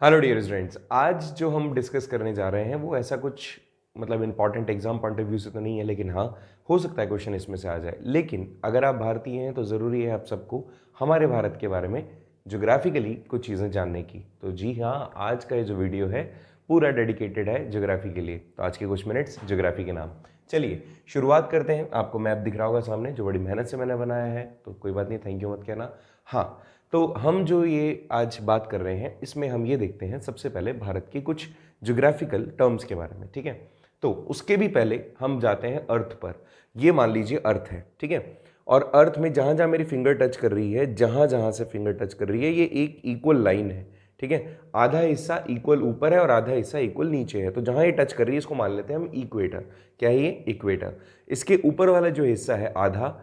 Hello dear students, आज जो हम डिस्कस करने जा रहे हैं वो ऐसा कुछ मतलब important exam point of view से तो नहीं है, लेकिन हाँ हो सकता है क्वेश्चन इसमें से आ जाए। लेकिन अगर आप भारतीय हैं तो ज़रूरी है आप सबको हमारे भारत के बारे में ज्योग्राफिकली कुछ चीज़ें जानने की। तो जी हाँ, आज का ये जो वीडियो है पूरा डेडिकेटेड है ज्योग्राफी के लिए। तो आज के कुछ मिनट्स ज्योग्राफी के नाम। चलिए शुरुआत करते हैं। आपको मैप दिख रहा होगा सामने, जो बड़ी मेहनत से मैंने बनाया है, तो कोई बात नहीं, थैंक यू मत कहना। हाँ, तो हम जो ये आज बात कर रहे हैं इसमें हम ये देखते हैं सबसे पहले भारत के कुछ ज्योग्राफिकल टर्म्स के बारे में, ठीक है। तो उसके भी पहले हम जाते हैं अर्थ पर। ये मान लीजिए अर्थ है, ठीक है। और अर्थ में जहां जहां मेरी फिंगर टच कर रही है, जहां जहां से फिंगर टच कर रही है, ये एक इक्वल लाइन है, ठीक है। आधा हिस्सा इक्वल ऊपर है और आधा हिस्सा इक्वल नीचे है। तो जहां ये टच कर रही है इसको मान लेते हैं हम इक्वेटर। क्या है ये? इक्वेटर। इसके ऊपर वाला जो हिस्सा है आधा,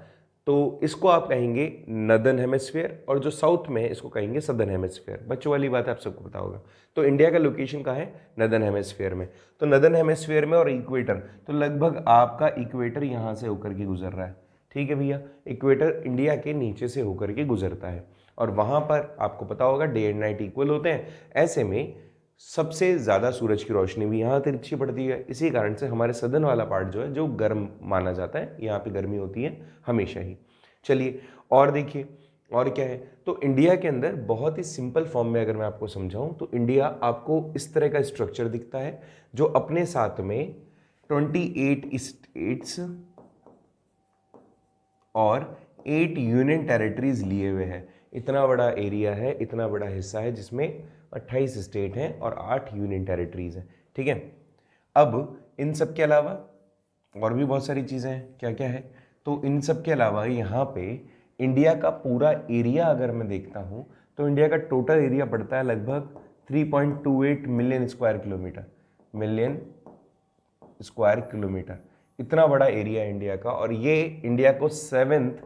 तो इसको आप कहेंगे नदर्न हेमिस्फीयर, और जो साउथ में है इसको कहेंगे सदर्न हेमिस्फीयर। बच्चों वाली बात आप सबको पता होगा। तो इंडिया का लोकेशन कहाँ है? नदर्न हेमिस्फीयर में। तो नदर्न हेमिस्फीयर में और इक्वेटर, तो लगभग आपका इक्वेटर यहाँ से होकर के गुजर रहा है, ठीक है भैया। इक्वेटर इंडिया के नीचे से होकर के गुजरता है और वहाँ पर आपको पता होगा डे एंड नाइट इक्वल होते हैं। ऐसे में सबसे ज़्यादा सूरज की रोशनी भी यहाँ तिरछी पड़ती है। इसी कारण से हमारे सदर्न वाला पार्ट जो है जो गर्म माना जाता है, यहाँ पे गर्मी होती है हमेशा ही। चलिए और देखिए और क्या है। तो इंडिया के अंदर बहुत ही सिंपल फॉर्म में अगर मैं आपको समझाऊं तो इंडिया आपको इस तरह का स्ट्रक्चर दिखता है, जो अपने साथ में 28 स्टेट्स और 8 यूनियन टेरिटरीज लिए हुए हैं। इतना बड़ा एरिया है, इतना बड़ा हिस्सा है जिसमें 28 स्टेट हैं और 8 यूनियन टेरिटरीज हैं, ठीक है। अब इन सब के अलावा और भी बहुत सारी चीज़ें हैं। क्या क्या है? तो इन सब के अलावा यहाँ पे इंडिया का पूरा एरिया अगर मैं देखता हूँ तो इंडिया का टोटल एरिया पड़ता है लगभग 3.28 million square kilometre. Million square kilometre, इतना बड़ा एरिया है इंडिया का। और ये इंडिया को 7th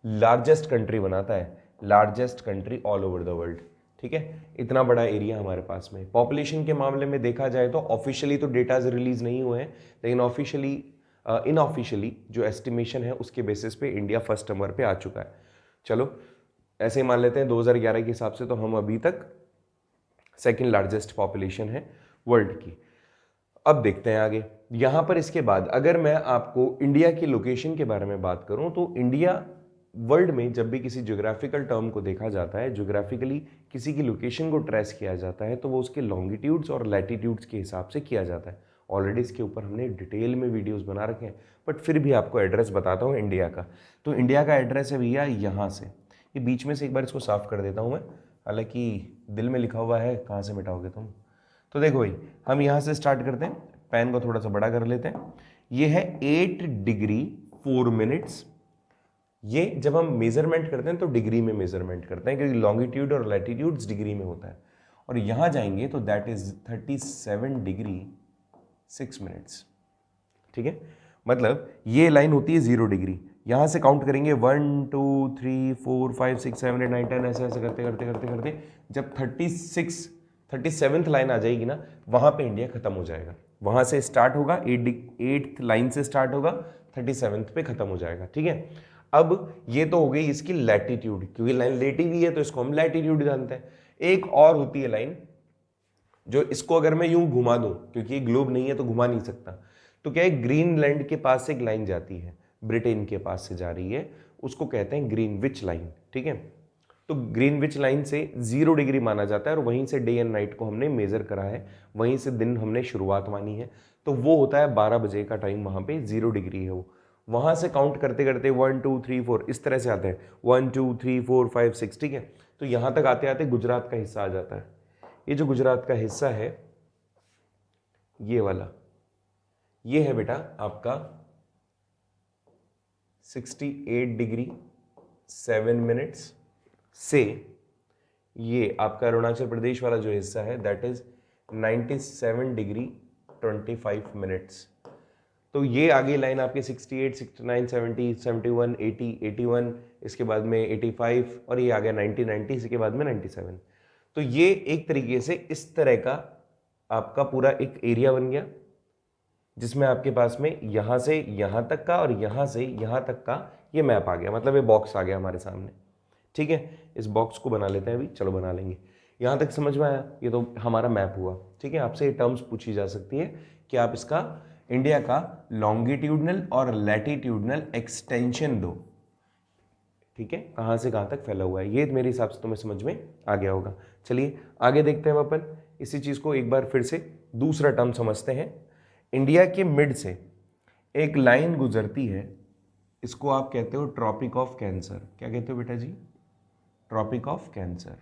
लार्जेस्ट कंट्री बनाता है, largest country all over the world, ठीक है। इतना बड़ा एरिया हमारे पास में। पॉपुलेशन के मामले में देखा जाए तो ऑफिशियली तो डेटाज रिलीज नहीं हुए हैं, लेकिन ऑफिशियली इनऑफिशियली जो एस्टिमेशन है उसके बेसिस पे इंडिया फर्स्ट नंबर पे आ चुका है। चलो ऐसे ही मान लेते हैं 2011 के हिसाब से तो हम अभी तक सेकेंड लार्जेस्ट पॉपुलेशन है वर्ल्ड की। अब देखते हैं आगे। यहां पर इसके बाद अगर मैं आपको इंडिया की लोकेशन के बारे में बात करूं तो इंडिया वर्ल्ड में जब भी किसी ज्योग्राफिकल टर्म को देखा जाता है, ज्योग्राफिकली किसी की लोकेशन को ट्रेस किया जाता है, तो वो उसके लॉन्गिट्यूड्स और लैटिट्यूड्स के हिसाब से किया जाता है। ऑलरेडी इसके ऊपर हमने डिटेल में वीडियोस बना रखे हैं, बट फिर भी आपको एड्रेस बताता हूँ इंडिया का। तो इंडिया का एड्रेस है भैया यहाँ से, ये बीच में से एक बार इसको साफ कर देता हूँ मैं, हालांकि दिल में लिखा हुआ है, कहाँ से मिटाओगे तुम। तो देखो भाई, हम यहाँ से स्टार्ट करते हैं, पेन को थोड़ा सा बड़ा कर लेते हैं। ये है 8 डिग्री 4 मिनट्स। ये जब हम मेजरमेंट करते हैं तो डिग्री में मेजरमेंट करते हैं, क्योंकि लॉन्गिट्यूड और लैटिट्यूड्स डिग्री में होता है। और यहाँ जाएंगे तो दैट इज 37 डिग्री 6 मिनट्स, ठीक है। मतलब ये लाइन होती है 0 डिग्री। यहाँ से काउंट करेंगे 1 2 3 4 5 6 7 8 9 10, ऐसे ऐसे करते करते करते करते जब 37th लाइन आ जाएगी ना, वहाँ पे इंडिया खत्म हो जाएगा। वहाँ से स्टार्ट होगा 8th लाइन से स्टार्ट होगा, 37th पे खत्म हो जाएगा, ठीक है। अब ये तो हो गई इसकी लैटिट्यूड, क्योंकि लाइन लेटी हुई है तो इसको हम लैटिट्यूड जानते हैं। एक और होती है लाइन, जो इसको अगर मैं यूं घुमा दूं, क्योंकि ये ग्लोब नहीं है तो घुमा नहीं सकता, तो क्या है, ग्रीनलैंड के पास से एक लाइन जाती है, ब्रिटेन के पास से जा रही है, उसको कहते हैं ग्रीनविच लाइन, ठीक है। तो ग्रीनविच लाइन से 0 डिग्री माना जाता है और वहीं से डे एंड नाइट को हमने मेजर करा है, वहीं से दिन हमने शुरुआत मानी है। तो वो होता है 12 बजे का टाइम, वहां पे 0 डिग्री है वो। वहां से काउंट करते करते 1 2 3 4 इस तरह से आते हैं, 1 2 3 4 5 6, ठीक है। तो यहां तक आते आते गुजरात का हिस्सा आ जाता है। ये जो गुजरात का हिस्सा है, ये वाला, ये है बेटा आपका 68 डिग्री 7 मिनट्स से, ये आपका अरुणाचल प्रदेश वाला जो हिस्सा है दैट इज 97 डिग्री 25 मिनट्स। तो ये आगे लाइन आपके 68 69 70 71 80 81, इसके बाद में 85 और ये आ गया 90 90, इसके बाद में 97। तो ये एक तरीके से इस तरह का आपका पूरा एक एरिया बन गया, जिसमें आपके पास में यहां से यहां तक का और यहां से यहां तक का ये मैप आ गया, मतलब ये बॉक्स आ गया हमारे सामने, ठीक है। इस बॉक्स को बना लेते हैं अभी, चलो बना लेंगे। यहाँ तक समझ में आया? ये तो हमारा मैप हुआ, ठीक है। आपसे ये टर्म्स पूछी जा सकती है कि आप इसका इंडिया का लॉन्गिट्यूडनल और लैटिट्यूडनल एक्सटेंशन दो, ठीक है, कहाँ से कहाँ तक फैला हुआ है। ये मेरे हिसाब से तुम्हें समझ में आ गया होगा। चलिए आगे देखते हैं अपन इसी चीज़ को एक बार फिर से दूसरा टर्म समझते हैं। इंडिया के मिड से एक लाइन गुजरती है, इसको आप कहते हो ट्रॉपिक ऑफ कैंसर। क्या कहते हो बेटा जी? Tropic of cancer.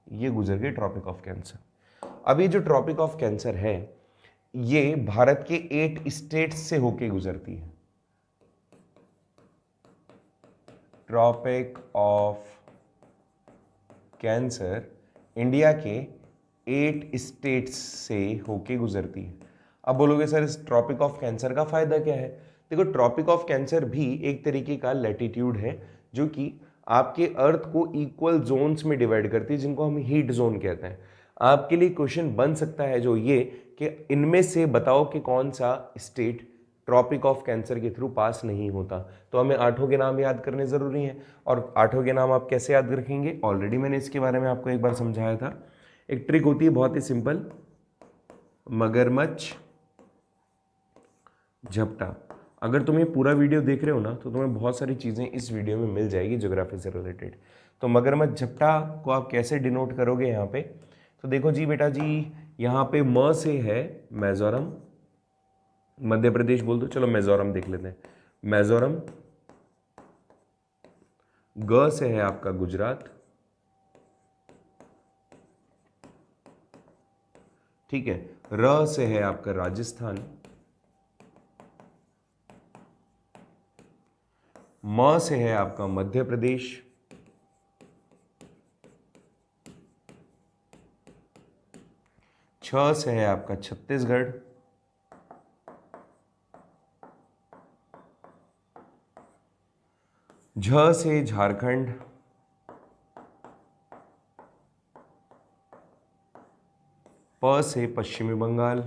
ये गुजर गई ट्रॉपिक ऑफ कैंसर। अब ये जो ट्रॉपिक ऑफ कैंसर है ये भारत के 8 स्टेट्स से होके गुजरती है। ट्रॉपिक ऑफ कैंसर इंडिया के 8 स्टेट्स से होके गुजरती है। अब बोलोगे सर इस ट्रॉपिक ऑफ कैंसर का फायदा क्या है? देखो, ट्रॉपिक ऑफ कैंसर भी एक तरीके का लैटिट्यूड है जो कि आपके अर्थ को इक्वल जोन्स में डिवाइड करती है, जिनको हम हीट जोन कहते हैं। आपके लिए क्वेश्चन बन सकता है जो ये कि इनमें से बताओ कि कौन सा स्टेट ट्रॉपिक ऑफ कैंसर के थ्रू पास नहीं होता। तो हमें 8 के नाम याद करने ज़रूरी हैं। और 8 के नाम आप कैसे याद रखेंगे? ऑलरेडी मैंने इसके बारे में आपको एक बार समझाया था। एक ट्रिक होती है बहुत ही सिंपल, मगरमच्छ झपटा। अगर तुम ये पूरा वीडियो देख रहे हो ना तो तुम्हें बहुत सारी चीज़ें इस वीडियो में मिल जाएगी ज्योग्राफी से रिलेटेड। तो मगरमच्छ झपटा को आप कैसे डिनोट करोगे यहाँ पे? तो देखो जी बेटा जी, यहाँ पे म से है मिजोरम, मध्य प्रदेश बोल दो, चलो मिजोरम देख लेते हैं। मिजोरम। ग से है आपका गुजरात, ठीक है। र से है आपका राजस्थान, म से है आपका मध्य प्रदेश, छ से है आपका छत्तीसगढ़, झ से झारखंड, प से पश्चिमी बंगाल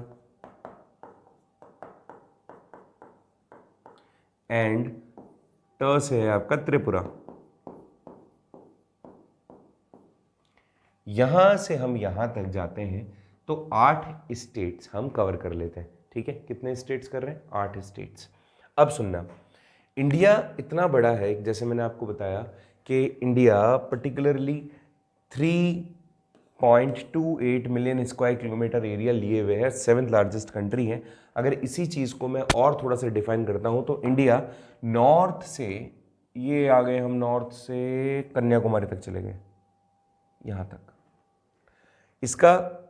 एंड ट से है आपका त्रिपुरा। यहां से हम यहां तक जाते हैं तो 8 स्टेट्स हम कवर कर लेते हैं, ठीक है। कितने स्टेट्स कर रहे हैं? 8 स्टेट्स। अब सुनना, इंडिया इतना बड़ा है, जैसे मैंने आपको बताया कि India particularly 3.28 million square kilometre area लिए हुए है, 7th लार्जेस्ट कंट्री है। अगर इसी चीज़ को मैं और थोड़ा सा डिफाइन करता हूँ तो इंडिया नॉर्थ से, ये आ गए हम नॉर्थ से कन्याकुमारी तक चले गए, यहाँ तक। इसका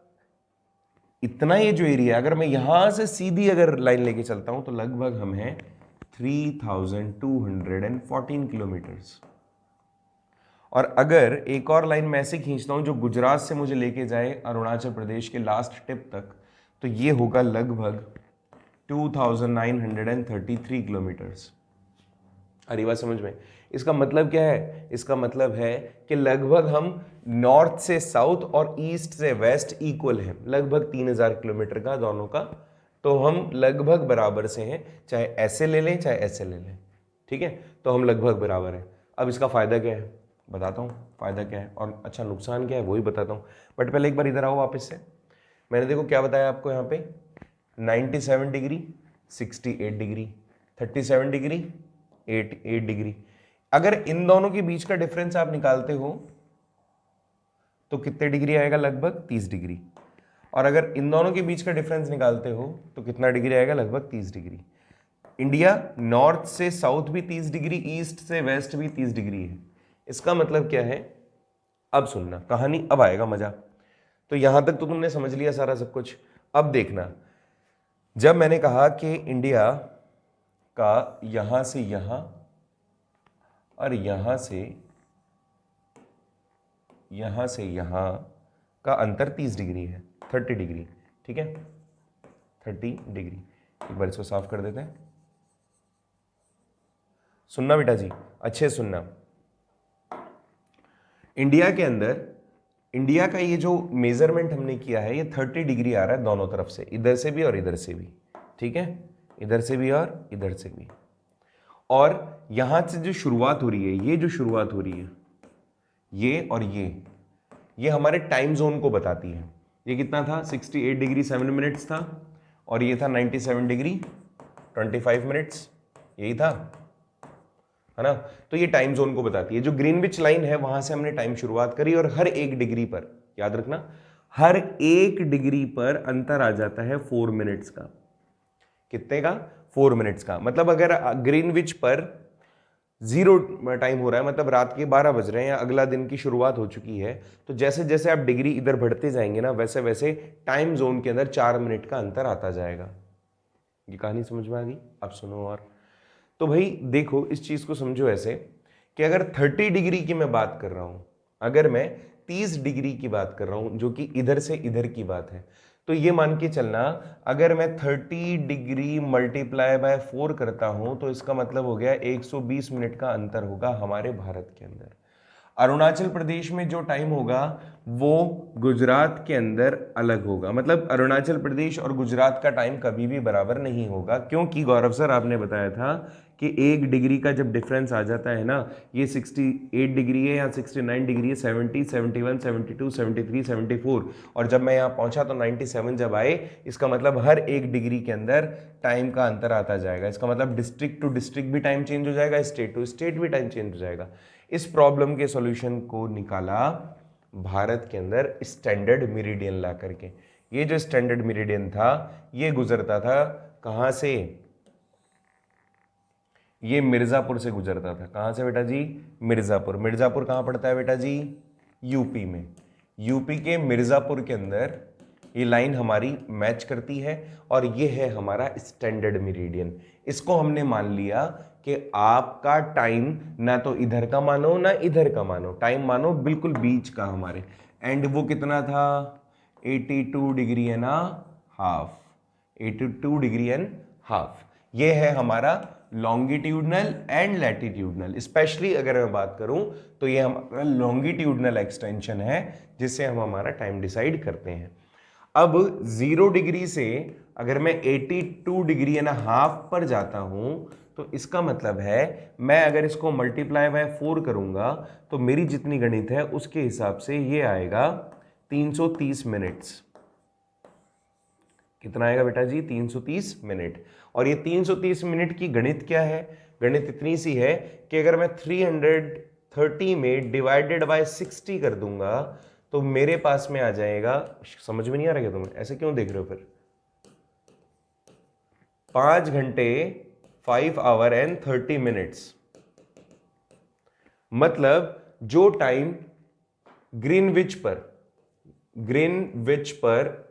इतना ये जो एरिया, अगर मैं यहाँ से सीधी अगर लाइन लेके चलता हूँ तो लगभग हम हैं 3214 किलोमीटर्स। और अगर एक और लाइन मैं ऐसे खींचता हूं जो गुजरात से मुझे लेके जाए अरुणाचल प्रदेश के लास्ट टिप तक, तो ये होगा लगभग 2933 किलोमीटर्स। अरे बात समझ में? इसका मतलब क्या है? इसका मतलब है कि लगभग हम नॉर्थ से साउथ और ईस्ट से वेस्ट इक्वल है, लगभग 3000 किलोमीटर का दोनों का। तो हम लगभग बराबर से हैं, चाहे ऐसे ले लें चाहे ऐसे ले लें, ठीक है। तो हम लगभग बराबर हैं। अब इसका फायदा क्या है बताता हूँ, फायदा क्या है और अच्छा नुकसान क्या है वही बताता हूँ। बट पहले एक बार इधर आओ वापस से। मैंने देखो क्या बताया आपको यहाँ पे, 97 डिग्री, 68 डिग्री, 37 डिग्री, 8 डिग्री। अगर इन दोनों के बीच का डिफरेंस आप निकालते हो तो कितने डिग्री आएगा? लगभग 30 डिग्री। और अगर इन दोनों के बीच का डिफरेंस निकालते हो तो कितना डिग्री आएगा? लगभग 30 डिग्री। इंडिया नॉर्थ से साउथ भी 30 डिग्री, ईस्ट से वेस्ट भी 30 डिग्री है। इसका मतलब क्या है? अब सुनना कहानी, अब आएगा मजा। तो यहां तक तो तुमने समझ लिया सारा सब कुछ। अब देखना, जब मैंने कहा कि इंडिया का यहां से यहां और यहां से यहां का अंतर 30 डिग्री है, 30 डिग्री, ठीक है, 30 डिग्री। एक बार इसको साफ कर देते हैं। सुनना बेटा जी, अच्छे सुनना। इंडिया के अंदर, इंडिया का ये जो मेजरमेंट हमने किया है ये 30 डिग्री आ रहा है दोनों तरफ से, इधर से भी और इधर से भी, ठीक है, इधर से भी और इधर से भी। और यहां से जो शुरुआत हो रही है, ये जो शुरुआत हो रही है, ये और ये हमारे टाइम जोन को बताती है। ये कितना था, 68 डिग्री 7 मिनट्स था, और ये था 97 डिग्री 25 मिनट्स, यही था, है ना। तो ये टाइम जोन को बताती है। जो ग्रीनविच लाइन है वहां से हमने टाइम शुरुआत करी, और हर एक डिग्री पर, याद रखना, हर एक डिग्री पर अंतर आ जाता है 4 मिनट्स का। कितने का? 4 मिनट्स का। मतलब अगर ग्रीनविच पर 0 टाइम हो रहा है, मतलब रात के 12 बज रहे हैं या अगला दिन की शुरुआत हो चुकी है, तो जैसे जैसे आप डिग्री इधर बढ़ते जाएंगे ना, वैसे वैसे टाइम जोन के अंदर 4 मिनट का अंतर आता जाएगा। ये कहानी समझ में आ गई? अब सुनो। और तो भाई देखो, इस चीज को समझो ऐसे कि अगर 30 डिग्री की मैं बात कर रहा हूं, अगर मैं 30 डिग्री की बात कर रहा हूं, जो कि इधर से इधर की बात है, तो ये मान के चलना, अगर मैं 30 डिग्री मल्टीप्लाई बाय 4 करता हूं, तो इसका मतलब हो गया 120 मिनट का अंतर होगा हमारे भारत के अंदर। अरुणाचल प्रदेश में जो टाइम होगा वो गुजरात के अंदर अलग होगा। मतलब अरुणाचल प्रदेश और गुजरात का टाइम कभी भी बराबर नहीं होगा, क्योंकि गौरव सर आपने बताया था कि 1 डिग्री का जब डिफरेंस आ जाता है ना, ये 68 डिग्री है या 69 डिग्री है, 70, 71, 72, 73, 74, और जब मैं यहाँ पहुंचा तो 97 जब आए, इसका मतलब हर एक डिग्री के अंदर टाइम का अंतर आता जाएगा। इसका मतलब डिस्ट्रिक्ट टू डिस्ट्रिक्ट भी टाइम चेंज हो जाएगा, स्टेट टू स्टेट भी टाइम चेंज हो जाएगा। इस प्रॉब्लम के सॉल्यूशन को निकाला भारत के अंदर स्टैंडर्ड मेरिडियन ला करके। ये जो स्टैंडर्ड मेरिडियन था, ये गुजरता था कहां से? ये मिर्जापुर से गुजरता था। कहां से बेटा जी? मिर्जापुर। मिर्जापुर कहां पड़ता है बेटा जी? यूपी में। यूपी के मिर्जापुर के अंदर ये लाइन हमारी मैच करती है, और ये है हमारा स्टैंडर्ड मेरिडियन। इसको हमने मान लिया कि आपका टाइम ना तो इधर का मानो ना इधर का मानो, टाइम मानो बिल्कुल बीच का हमारे। एंड वो कितना था? 82 degree and half. 82 degree and half. ये है हमारा लॉन्गिट्यूडनल एंड लैटिट्यूडनल। स्पेशली अगर मैं बात करूं तो ये हमारा लॉन्गिट्यूडनल एक्सटेंशन है, जिससे हम हमारा टाइम डिसाइड करते हैं। अब 0 डिग्री से अगर मैं 82 डिग्री एंड हाफ पर जाता हूं, तो इसका मतलब है मैं अगर इसको मल्टीप्लाई बाय 4 करूंगा, तो मेरी जितनी गणित है उसके हिसाब से ये आएगा 330 मिनट्स। कितना आएगा बेटा जी? 330 मिनट। और ये 330 मिनट की गणित क्या है? गणित इतनी सी है कि अगर मैं 330 में डिवाइडेड बाय 60 कर दूंगा, तो मेरे पास में आ जाएगा, समझ में नहीं आ रहा क्या तुम्हें? ऐसे क्यों देख रहे हो फिर? 5 घंटे 5 आवर एंड 30 मिनट्स। मतलब जो टाइम ग्रीनविच पर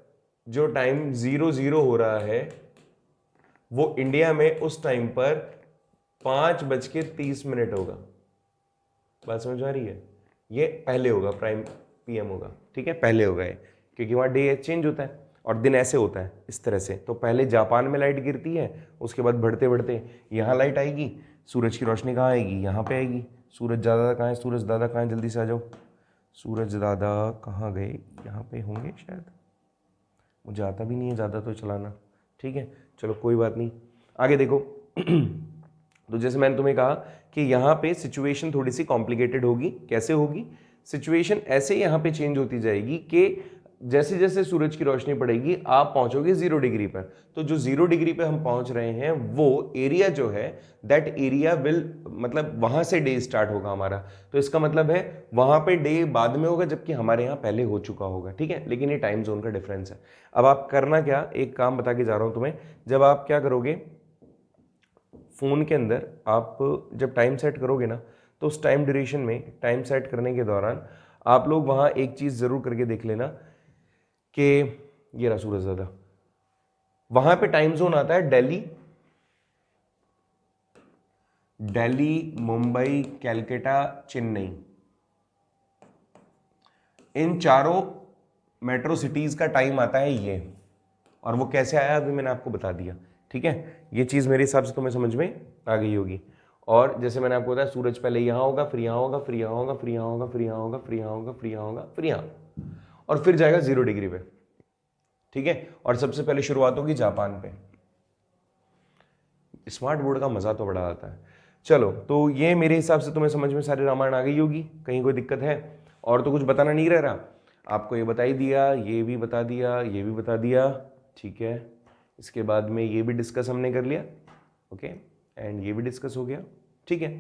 जो टाइम 00 हो रहा है, वो इंडिया में उस टाइम पर 5:30 होगा। बात समझ आ रही है? ये पहले होगा, प्राइम PM होगा, ठीक है, पहले होगा ये, क्योंकि वहाँ डे चेंज होता है और दिन ऐसे होता है इस तरह से। तो पहले जापान में लाइट गिरती है, उसके बाद बढ़ते बढ़ते यहाँ लाइट आएगी, सूरज की रोशनी कहाँ आएगी? यहाँ पे आएगी। सूरज दादा कहाँ है? सूरज दादा कहाँ है? जल्दी से आ जाओ। सूरज दादा कहाँ गए? यहाँ पे होंगे शायद, मुझे आता भी नहीं है ज़्यादा तो चलाना, ठीक है, चलो कोई बात नहीं, आगे देखो। तो जैसे मैंने तुम्हें कहा कि यहाँ पे सिचुएशन थोड़ी सी कॉम्प्लिकेटेड होगी। कैसे होगी सिचुएशन? ऐसे यहाँ पे चेंज होती जाएगी कि जैसे जैसे सूरज की रोशनी पड़ेगी आप पहुंचोगे 0 डिग्री पर। तो जो 0 डिग्री पे हम पहुंच रहे हैं, वो एरिया जो है, दैट एरिया विल, मतलब वहां से डे स्टार्ट होगा हमारा। तो इसका मतलब है वहां पे डे बाद में होगा, जबकि हमारे यहाँ पहले हो चुका होगा, ठीक है। लेकिन ये टाइम जोन का डिफरेंस है। अब आप करना क्या, एक काम बता के जा रहा हूं तुम्हें। जब आप क्या करोगे, फोन के अंदर आप जब टाइम सेट करोगे ना, तो उस टाइम ड्यूरेशन में, टाइम सेट करने के दौरान आप लोग वहां एक चीज जरूर करके देख लेना कि ये रहा सूरज दादा, वहां पे टाइम जोन आता है दिल्ली, मुंबई, कैलकाटा, चेन्नई। इन चारों मेट्रो सिटीज का टाइम आता है ये, और वो कैसे आया अभी मैंने आपको बता दिया, ठीक है। ये चीज मेरे हिसाब से तुम्हें समझ में आ गई होगी। और जैसे मैंने आपको बताया, सूरज पहले यहां होगा, फिर यहां होगा, फिर यहां होगा, फिर यहां होगा, फिर यहां होगा, फिर यहां होगा, फिर यहां होगा, फिर यहां, और फिर जाएगा 0 डिग्री पे, ठीक है। और सबसे पहले शुरुआत होगी जापान पे। स्मार्ट बोर्ड का मजा तो बड़ा आता है। चलो, तो ये मेरे हिसाब से तुम्हें समझ में सारी रामायण आ गई होगी, कहीं कोई दिक्कत है और तो कुछ बताना नहीं रह रहा। आपको ये बता ही दिया, ये भी बता दिया, ये भी बता दिया, ठीक है। इसके बाद में ये भी डिस्कस हमने कर लिया, ओके, एंड ये भी डिस्कस हो गया, ठीक है।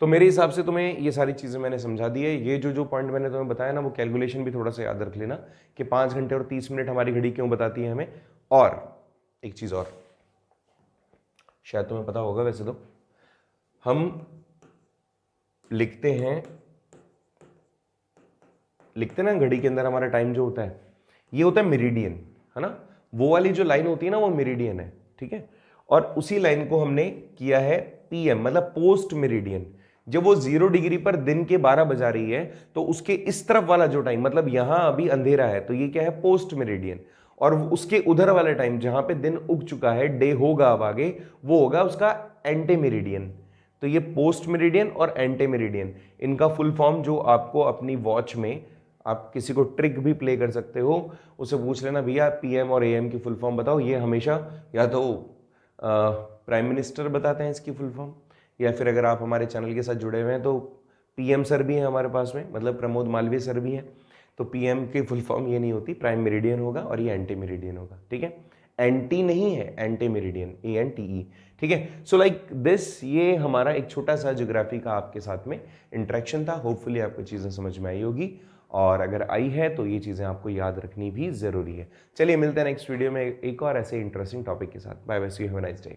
तो मेरे हिसाब से तुम्हें ये सारी चीज़ें मैंने समझा दी है। ये जो पॉइंट मैंने तुम्हें बताया ना, वो कैलकुलेशन भी थोड़ा सा याद रख लेना कि 5 घंटे और 30 मिनट हमारी घड़ी क्यों बताती है हमें। और एक चीज़ और, शायद तुम्हें पता होगा, वैसे तो हम लिखते ना घड़ी के अंदर हमारा टाइम जो होता है, ये होता है मेरिडियन, है ना। वो वाली जो लाइन होती है ना, वो मेरिडियन है, ठीक है। और उसी लाइन को हमने किया है पीएम, मतलब पोस्ट मेरिडियन। जब वो 0 डिग्री पर दिन के 12 बजा रही है, तो उसके इस तरफ वाला जो टाइम, मतलब यहां अभी अंधेरा है, तो ये क्या है, पोस्ट मेरिडियन। और उसके उधर वाला टाइम जहां पे दिन उग चुका है, डे होगा अब आगे, वो होगा उसका एंटी मेरिडियन। तो ये पोस्ट मेरिडियन और एंटी मेरिडियन, इनका फुल फॉर्म जो आपको अपनी वॉच में, आप किसी को ट्रिक भी प्ले कर सकते हो, उसे पूछ लेना भैया पीएम और एएम की फुल फॉर्म बताओ। ये हमेशा या तो प्राइम मिनिस्टर बताते हैं इसकी फुल फॉर्म, या फिर अगर आप हमारे चैनल के साथ जुड़े हुए हैं तो पीएम सर भी हैं हमारे पास में, मतलब प्रमोद मालवीय सर भी हैं। तो पीएम की फुल फॉर्म ये नहीं होती, प्राइम मेरिडियन होगा और ये एंटी मेरिडियन होगा, ठीक है। एंटी नहीं है, एंटी मेरिडियन, ANTE, ठीक है। सो लाइक दिस, ये हमारा एक छोटा सा ज्योग्राफी का आपके साथ में इंटरेक्शन था। होपफुली आपको चीज़ें समझ में आई होगी, और अगर आई है तो ये चीज़ें आपको याद रखनी भी ज़रूरी है। चलिए मिलते हैं नेक्स्ट वीडियो में एक और ऐसे इंटरेस्टिंग टॉपिक के साथ। Bye bye, see you, have a nice day.